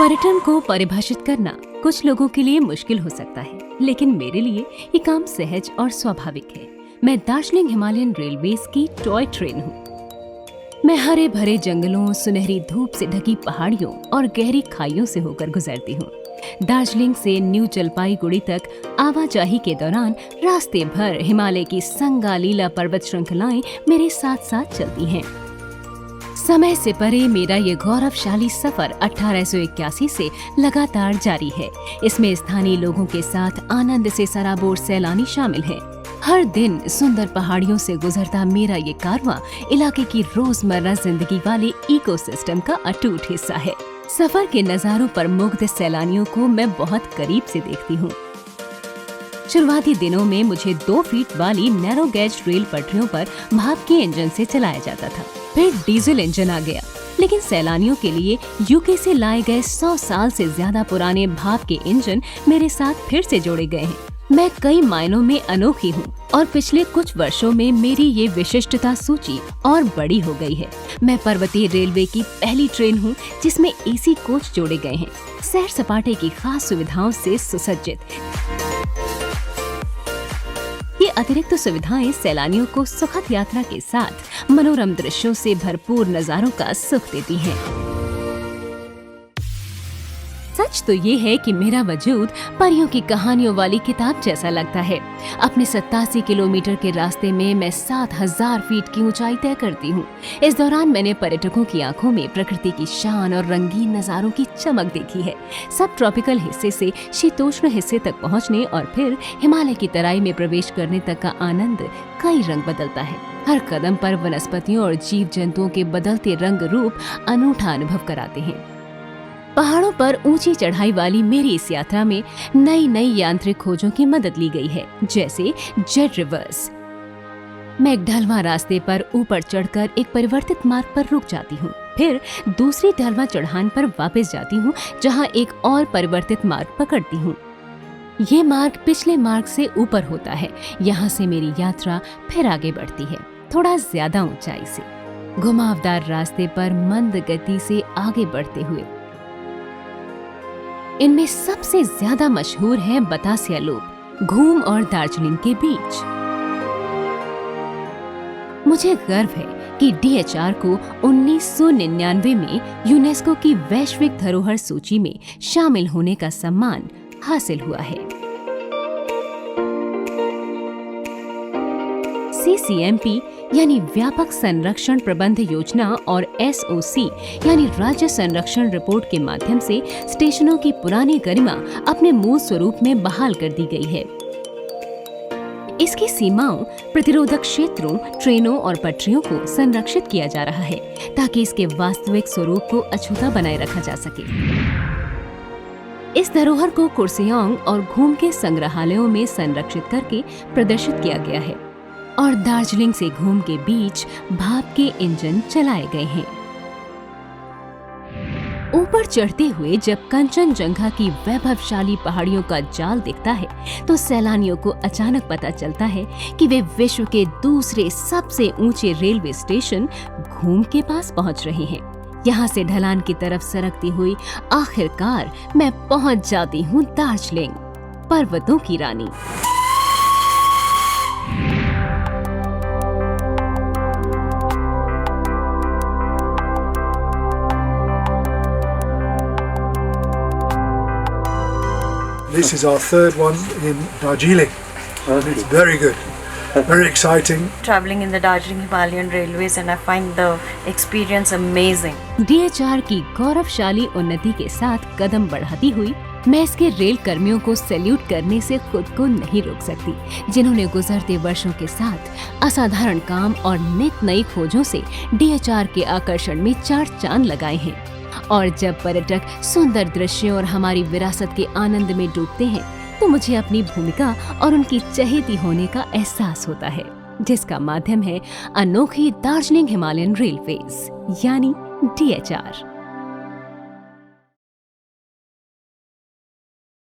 पर्यटन को परिभाषित करना कुछ लोगों के लिए मुश्किल हो सकता है, लेकिन मेरे लिए ये काम सहज और स्वाभाविक है। मैं दार्जिलिंग हिमालयन रेलवेज की टॉय ट्रेन हूँ। मैं हरे भरे जंगलों, सुनहरी धूप से ढकी पहाड़ियों और गहरी खाइयों से होकर गुजरती हूँ। दार्जिलिंग से न्यू जलपाईगुड़ी तक आवाजाही के दौरान रास्ते भर हिमालय की संगालीला पर्वत श्रृंखलाएं मेरे साथ साथ चलती हैं। समय से परे मेरा ये गौरवशाली सफर 1881 से लगातार जारी है। इसमें स्थानीय लोगों के साथ आनंद से सराबोर सैलानी शामिल हैं। हर दिन सुंदर पहाड़ियों से गुजरता मेरा ये कारवां इलाके की रोजमर्रा जिंदगी वाले इकोसिस्टम का अटूट हिस्सा है। सफर के नजारों पर मुग्ध सैलानियों को मैं बहुत करीब से देखती हूँ। शुरुआती दिनों में मुझे 2 फीट वाली नैरो गेज रेल पटरियों पर भाप के इंजन से चलाया जाता था। फिर डीजल इंजन आ गया, लेकिन सैलानियों के लिए यूके से लाए गए 100 साल से ज्यादा पुराने भाप के इंजन मेरे साथ फिर से जोड़े गए हैं। मैं कई मायनों में अनोखी हूँ और पिछले कुछ वर्षों में मेरी ये विशिष्टता सूची और बड़ी हो गई है। मैं पर्वतीय रेलवे की पहली ट्रेन हूँ जिसमें एसी कोच जोड़े गए हैं, सैर सपाटे की खास सुविधाओं से सुसज्जित। ये अतिरिक्त सुविधाएं सैलानियों को सुखद यात्रा के साथ मनोरम दृश्यों से भरपूर नजारों का सुख देती हैं। सच तो ये है कि मेरा वजूद परियों की कहानियों वाली किताब जैसा लगता है। अपने 87 किलोमीटर के रास्ते में मैं 7000 फीट की ऊंचाई तय करती हूँ। इस दौरान मैंने पर्यटकों की आंखों में प्रकृति की शान और रंगीन नजारों की चमक देखी है। सब ट्रॉपिकल हिस्से से शीतोष्ण हिस्से तक पहुँचने और फिर हिमालय की तराई में प्रवेश करने तक का आनंद कई रंग बदलता है। हर कदम पर वनस्पतियों और जीव जंतुओं के बदलते रंग रूप अनूठा अनुभव कराते हैं। पहाड़ों पर ऊंची चढ़ाई वाली मेरी इस यात्रा में नई नई यांत्रिक खोजों की मदद ली गई है, जैसे जेट रिवर्स। मैं एक ढलवां रास्ते पर ऊपर चढ़कर एक परिवर्तित मार्ग पर रुक जाती हूँ, फिर दूसरी ढलवां चढ़ान पर वापस जाती हूँ जहाँ एक और परिवर्तित मार्ग पकड़ती हूँ। ये मार्ग पिछले मार्ग से ऊपर होता है। यहाँ से मेरी यात्रा फिर आगे बढ़ती है, थोड़ा ज्यादा ऊंचाई से, घुमावदार रास्ते पर मंद गति से आगे बढ़ते हुए। इनमें सबसे ज्यादा मशहूर है बतासिया लूप, घूम और दार्जिलिंग के बीच। मुझे गर्व है कि DHR को 1999 में यूनेस्को की वैश्विक धरोहर सूची में शामिल होने का सम्मान हासिल हुआ है। CCMP यानी व्यापक संरक्षण प्रबंध योजना और SOC यानी राज्य संरक्षण रिपोर्ट के माध्यम से स्टेशनों की पुरानी गरिमा अपने मूल स्वरूप में बहाल कर दी गई है। इसकी सीमाओं, प्रतिरोधक क्षेत्रों, ट्रेनों और पटरियों को संरक्षित किया जा रहा है ताकि इसके वास्तविक स्वरूप को अछूता बनाए रखा जा सके। इस धरोहर को कुर्सेओंग और घूम के संग्रहालयों में संरक्षित करके प्रदर्शित किया गया है और दार्जिलिंग से घूम के बीच भाप के इंजन चलाए गए हैं। ऊपर चढ़ते हुए जब कंचनजंगा की वैभवशाली पहाड़ियों का जाल दिखता है तो सैलानियों को अचानक पता चलता है कि वे विश्व के दूसरे सबसे ऊंचे रेलवे स्टेशन घूम के पास पहुंच रहे हैं। यहाँ से ढलान की तरफ सरकती हुई आखिरकार मैं पहुंच जाती हूँ दार्जिलिंग, पर्वतों की रानी। This is our third one in Darjeeling. It's very good, very exciting. Traveling in the Darjeeling Himalayan Railways and I find the experience amazing. DHR की गौरवशाली उन्नति के साथ कदम बढ़ाती हुई मैं इसके रेल कर्मियों को सैल्यूट करने से खुद को नहीं रोक सकती, जिन्होंने गुजरते वर्षों के साथ असाधारण काम और नित नई खोजों से DHR के आकर्षण में 4 चांद लगाए हैं। और जब पर्यटक सुंदर दृश्यों और हमारी विरासत के आनंद में डूबते हैं तो मुझे अपनी भूमिका और उनकी चहेती होने का एहसास होता है, जिसका माध्यम है अनोखी दार्जिलिंग हिमालयन रेलवेज यानी DHR।